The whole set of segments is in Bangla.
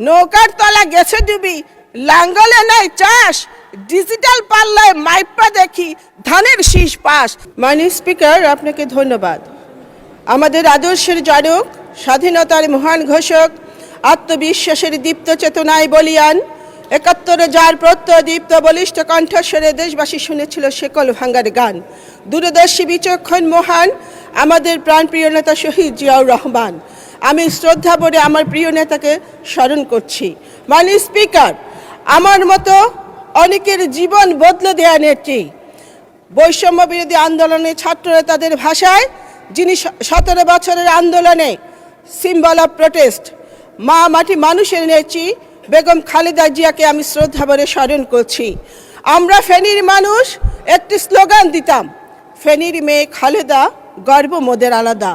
নৌকার তলা গেছে ডুবি, লাঙ্গলে নাই চাষ, ডিজিটাল পাল্লায় মাইপা দেখি ধানের শীষ পাস। মাননীয় স্পিকার, আপনাকে ধন্যবাদ। আমাদের আদর্শের জনক, স্বাধীনতার মহান ঘোষক, আত্মবিশ্বাসের দীপ্ত চেতনায় বলিয়ান, ৭১ যার প্রত্যয় দীপ্ত বলিষ্ঠ কণ্ঠস্বরে দেশবাসী শুনেছিল শেকল ভাঙ্গার গান। দূরদর্শী বিচক্ষণ মহান আমাদের প্রাণপ্রিয় নেতা শহীদ জিয়াউর রহমান। আমি শ্রদ্ধা ভরে আমার প্রিয় নেতাকে স্মরণ করছি। মাননীয় স্পিকার, আমার মতো অনেকের জীবন বদলে দেয়া নেত্রী, বৈষম্য বিরোধী আন্দোলনে ছাত্ররা তাদের ভাষায়, যিনি ১৭ বছরের আন্দোলনে সিম্বল অফ প্রোটেস্ট, মা মাটি মানুষের নেত্রী বেগম খালেদা জিয়াকে আমি শ্রদ্ধা ভরে স্মরণ করছি। আমরা ফেনীর মানুষ একটি স্লোগান দিতাম, ফেনীর মেয়ে খালেদা, গর্ব মোদের আলাদা।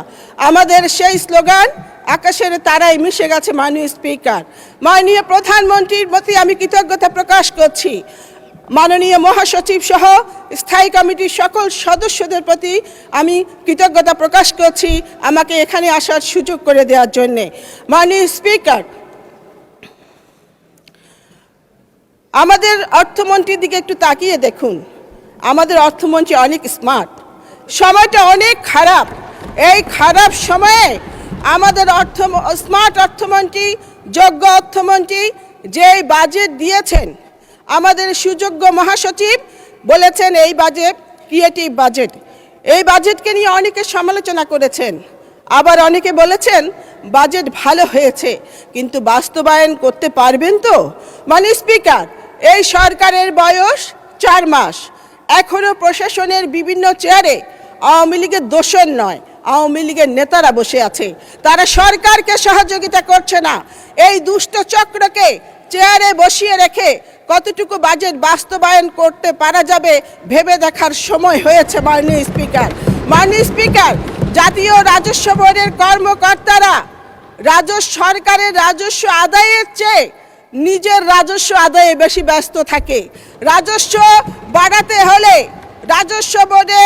আমাদের সেই স্লোগান আকাশের তারায় মিশে গেছে। মাননীয় স্পিকার, মাননীয় প্রধানমন্ত্রীর প্রতি আমি কৃতজ্ঞতা প্রকাশ করছি। মাননীয় মহাসচিব সহ স্থায়ী কমিটির সকল সদস্যদের প্রতি আমি কৃতজ্ঞতা প্রকাশ করছি আমাকে এখানে আসার সুযোগ করে দেওয়ার জন্যে। মাননীয় স্পিকার, আমাদের অর্থমন্ত্রীর দিকে একটু তাকিয়ে দেখুন। আমাদের অর্থমন্ত্রী অনেক স্মার্ট, সময়টা অনেক খারাপ। এই খারাপ সময়ে আমাদের স্মার্ট অর্থমন্ত্রী, যোগ্য অর্থমন্ত্রী যেই বাজেট দিয়েছেন, আমাদের সুযোগ্য মহাসচিব বলেছেন এই বাজেট ক্রিয়েটিভ বাজেট। এই বাজেটকে নিয়ে অনেকে সমালোচনা করেছেন, আবার অনেকে বলেছেন বাজেট ভালো হয়েছে, কিন্তু বাস্তবায়ন করতে পারবেন তো? মাননীয় স্পিকার, এই সরকারের বয়স ৪ মাস, এখনও প্রশাসনের বিভিন্ন চেয়ারে আওয়ামী লীগের দোসর নয়, আওয়ামী লীগের নেতারা বসে আছে। তারা সরকারকে সহযোগিতা করছে না। এই দুষ্ট চক্রকে চেয়ারে বসিয়ে রেখে কতটুকু বাজেট বাস্তবায়ন করতে পারা যাবে ভেবে দেখার সময় হয়েছে। মাননীয় স্পিকার, মাননীয় স্পিকার, জাতীয় রাজস্ব বোর্ডের কর্মকর্তারা সরকারের রাজস্ব আদায়ের চেয়ে নিজের রাজস্ব আদায়ে বেশি ব্যস্ত থাকে। রাজস্ব বাড়াতে হলে রাজস্ব বোর্ডে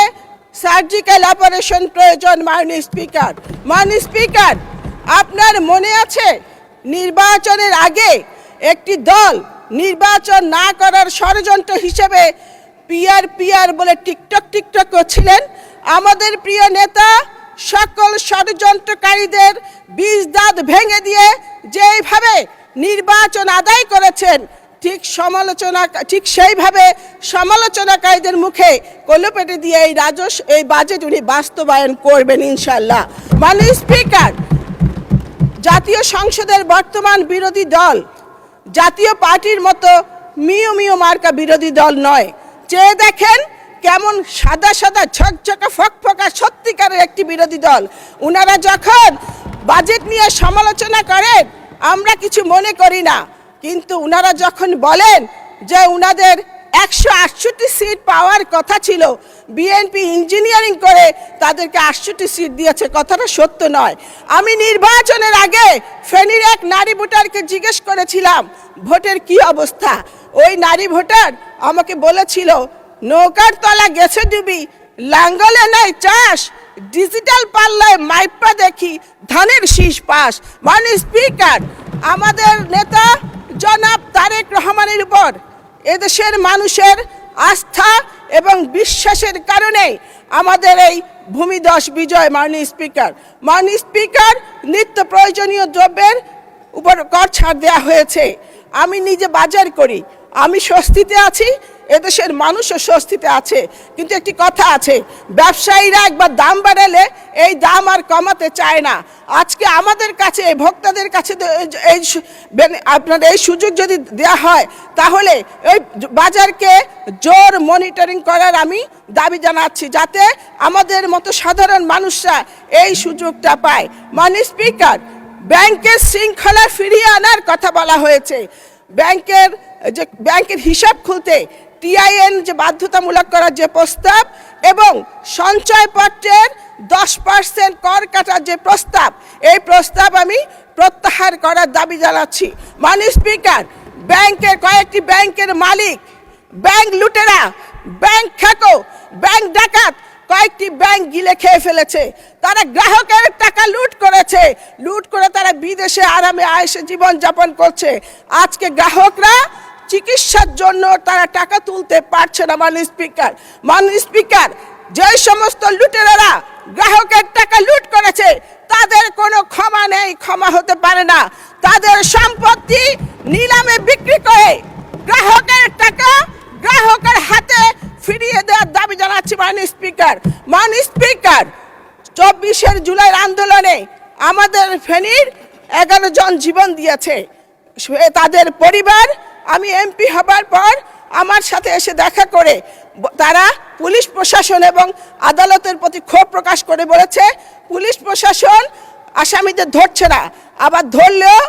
সার্জিক্যাল অপারেশন প্রয়োজন। মাননীয় স্পিকার, মাননীয় স্পিকার, আপনার মনে আছে নির্বাচনের আগে একটি দল নির্বাচন না করার ষড়যন্ত্র হিসেবে পিআর বলে টিকটক করছিলেন? আমাদের প্রিয় নেতা সকল ষড়যন্ত্রকারীদের বীজ দাঁত ভেঙে দিয়ে যেইভাবে নির্বাচন আদায় করেছেন, ঠিক সেইভাবে সমালোচনাকারীদের মুখে কলপেটে দিয়ে এই বাজেট উনি বাস্তবায়ন করবেন ইনশাল্লাহ। মাননীয় স্পিকার, জাতীয় সংসদের বর্তমান বিরোধী দল জাতীয় পার্টির মতো মিও মার্কা বিরোধী দল নয়। চেয়ে দেখেন কেমন সাদা সাদা ঝকঝকা ফকফকা সত্যিকারের একটি বিরোধী দল। উনারা যখন বাজেট নিয়ে সমালোচনা করেন আমরা কিছু মনে করি না, কিন্তু উনারা যখন বলেন যে উনাদের ১৬৮ সিট পাওয়ার কথা ছিল, বিএনপি ইঞ্জিনিয়ারিং করে তাদেরকে ৬৮ সিট দিয়েছে, কথাটা সত্য নয়। আমি নির্বাচনের আগে ফেনীর এক নারী ভোটারকে জিজ্ঞেস করেছিলাম ভোটের কি অবস্থা। ওই নারী ভোটার আমাকে বলেছিল নৌকার তলা গেছে ডুবি, লাঙ্গলে নাই চাষ, ডিজিটাল পাল্লায় মাইপা দেখি ধানের শীষ পাস। মাননীয় স্পিকার, আমাদের নেতা জনাব তারেক রহমানের উপর এদেশের মানুষের আস্থা এবং বিশ্বাসের কারণে আমাদের এই ভূমিধস বিজয়। মাননীয় স্পিকার, মাননীয় স্পিকার, নিত্য প্রয়োজনীয় দ্রব্যের উপর কর ছাড় দেওয়া হয়েছে। আমি নিজে বাজার করি, আমি স্বস্তিতে আছি, এদেশের মানুষও স্বস্তিতে আছে। কিন্তু একটি কথা আছে, ব্যবসায়ীরা একবার দাম বাড়ালে এই দাম আর কমাতে চায় না। আজকে আমাদের কাছে ভোক্তাদের কাছে আপনার এই সুযোগ যদি দেওয়া হয় তাহলে এই বাজারকে জোর মনিটরিং করার আমি দাবি জানাচ্ছি, যাতে আমাদের মতো সাধারণ মানুষরা এই সুযোগটা পায়। মাননীয় স্পিকার, ব্যাংকের শৃঙ্খলা ফিরিয়ে আনার কথা বলা হয়েছে। ব্যাংকের হিসাব খুলতে টিআইএন যে বাধ্যতামূলক করার যে প্রস্তাব এবং সঞ্চয়পত্রের 10% কর কাটার যে প্রস্তাব, এই প্রস্তাব আমি প্রত্যাহার করার দাবি জানাচ্ছি। মাননীয় স্পিকার, কয়েকটি ব্যাংকের মালিক, ব্যাংক লুটেরা, ব্যাংক খেকো, ব্যাংক ডাকাত কয়েকটি ব্যাংক গিলে খেয়ে ফেলেছে। তারা গ্রাহকের টাকা লুট করেছে, লুট করে তারা বিদেশে আরামে আয়েশে জীবন যাপন করছে। আজকে গ্রাহকরা চিকিৎসার জন্য তারা টাকা তুলতে পারছে না। মাননীয় স্পিকার, যে সমস্ত লুটেরারা গ্রাহকের টাকা লুট করেছে তাদের কোনো ক্ষমা নেই, ক্ষমা হতে পারে না। তাদের সম্পত্তি নিলামে বিক্রি করে গ্রাহকের টাকা গ্রাহকের হাতে ফিরিয়ে দেওয়ার দাবি জানাচ্ছি মাননীয় স্পিকার। 24 জুলাই আন্দোলনে আমাদের ফেনীর 11 জন জীবন দিয়েছে। তাদের পরিবার আমি এমপি হবার পর আমার সাথে এসে দেখা করে তারা পুলিশ প্রশাসন এবং আদালতের প্রতি ক্ষোভ প্রকাশ করে বলেছে পুলিশ প্রশাসন আসামিদের ধরছে না, আবার ধরলেও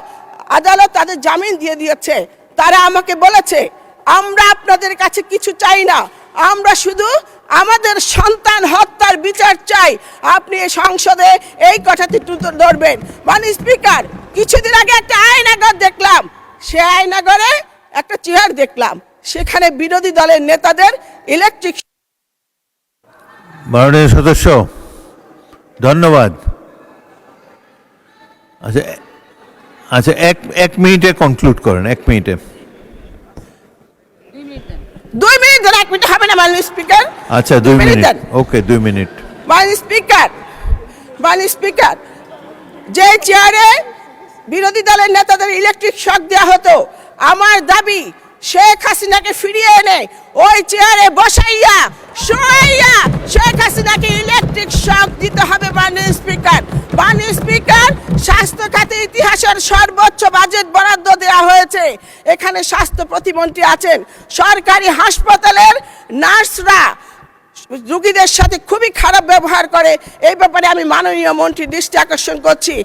আদালত তাদের জামিন দিয়ে দিয়েছে। তারা আমাকে বলেছে আমরা আপনাদের কাছে কিছু চাই না, আমরা শুধু আমাদের সন্তান হত্যার বিচার চাই। আপনি সংসদে এই কথাটি তুলে ধরবেন। মাননীয় স্পিকার, কিছুদিন আগে একটা আয়নাগর দেখলাম, সে আয়নাগরে একটা চেয়ার দেখলাম, সেখানে বিরোধী দলের নেতাদের ইলেকট্রিক। মাননীয় সদস্য, ধন্যবাদ। আচ্ছা, এক মিনিটে কনক্লুড করেন। 1 মিনিটে। 2 মিনিট ধরে 1 মিনিট হবে না মাননীয় স্পিকার। আচ্ছা, 2 মিনিট। ওকে, 2 মিনিট। মাননীয় স্পিকার, যে চেয়ারে বিরোধী দলের নেতাদের ইলেকট্রিক শক দেওয়া হতো, আমার দাবি শেখ হাসিনাকে ফিরিয়ে এনে ওই চেয়ারে বসাইয়া শোয়াইয়া শেখ হাসিনাকে ইলেকট্রিক শক দিতে হবে। মাননীয় স্পিকার, স্বাস্থ্য খাতে ইতিহাসের সর্বোচ্চ বাজেট বরাদ্দ দেওয়া হয়েছে। এখানে স্বাস্থ্য প্রতিমন্ত্রী আছেন। সরকারি হাসপাতালের নার্সরা রোগীদের সাথে খুবই খারাপ ব্যবহার করে। এই ব্যাপারে আমি মাননীয় মন্ত্রীর দৃষ্টি আকর্ষণ করছি।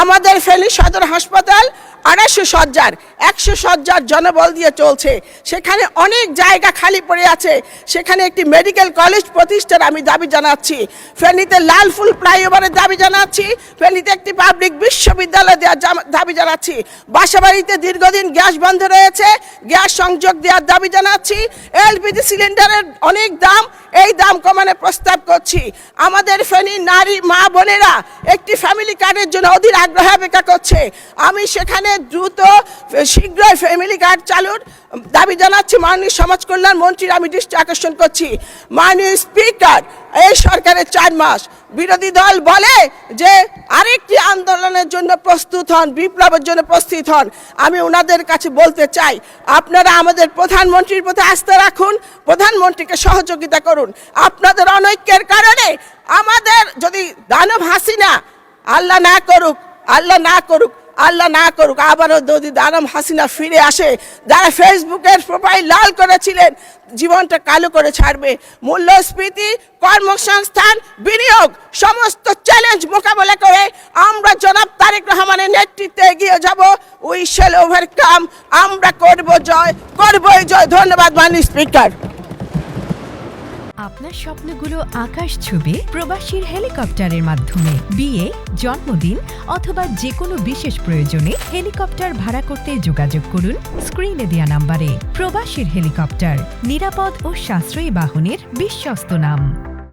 আমাদের ফেনী সদর হাসপাতাল 250 শয্যার 100 শয্যার জনবল দিয়ে চলছে। সেখানে অনেক জায়গা খালি পড়ে আছে, সেখানে একটি মেডিকেল কলেজ প্রতিষ্ঠার আমি দাবি জানাচ্ছি। ফেনীতে লালফুল ফ্লাইওভারের দাবি জানাচ্ছি। ফেনীতে একটি পাবলিক বিশ্ববিদ্যালয় দেওয়ার দাবি জানাচ্ছি। বাসাবাড়িতে দীর্ঘদিন গ্যাস বন্ধ রয়েছে, গ্যাস সংযোগ দেওয়ার দাবি জানাচ্ছি। এলপিজি সিলিন্ডারের অনেক দাম, এই দাম কমানোর প্রস্তাব করছি। আমাদের ফেনীর নারী মা বোনেরা একটি ফ্যামিলি কার্ডের জন্য অধীর আগ্রহে অপেক্ষা করছে। আমি সেখানে দ্রুত শীঘ্রই ফ্যামিলি কার্ড চালুর দাবি জানাচ্ছি। মাননীয় সমাজ কল্যাণ মন্ত্রীর আমি দৃষ্টি আকর্ষণ করছি। মাননীয় স্পিকার, এই সরকারের 4 মাস বিরোধী দল বলে যে আরেকটি আন্দোলনের জন্য প্রস্তুত হন, বিপ্লবের জন্য প্রস্তুত হন। আমি ওনাদের কাছে বলতে চাই, আপনারা আমাদের প্রধানমন্ত্রীর প্রতি আস্থা রাখুন, প্রধানমন্ত্রীকে সহযোগিতা করুন। আপনাদের অনৈক্যের কারণে আমাদের যদি দানব হাসিনা আল্লাহ না করুক আবারও যদি দানব হাসিনা ফিরে আসে, যারা ফেসবুকের প্রোফাইল লাল করেছিলেন জীবনটা কালো করে ছাড়বে। মূল্যস্ফীতি, কর্মসংস্থান, বিনিয়োগ সমস্ত চ্যালেঞ্জ মোকাবেলা করে আমরা জনাব তারেক রহমানের নেতৃত্বে এগিয়ে যাব। We shall overcome. আমরা করবই জয়। ধন্যবাদ মাননীয় স্পিকার। আপনার স্বপ্নগুলো আকাশ ছুবে প্রবাসীর হেলিকপ্টারের মাধ্যমে। বিয়ে, জন্মদিন অথবা যে কোনো বিশেষ প্রয়োজনে হেলিকপ্টার ভাড়া করতে যোগাযোগ করুন স্ক্রিনে দেয়া নাম্বারে। প্রবাসীর হেলিকপ্টার, নিরাপদ ও সাশ্রয়ী বাহনের বিশ্বস্ত নাম।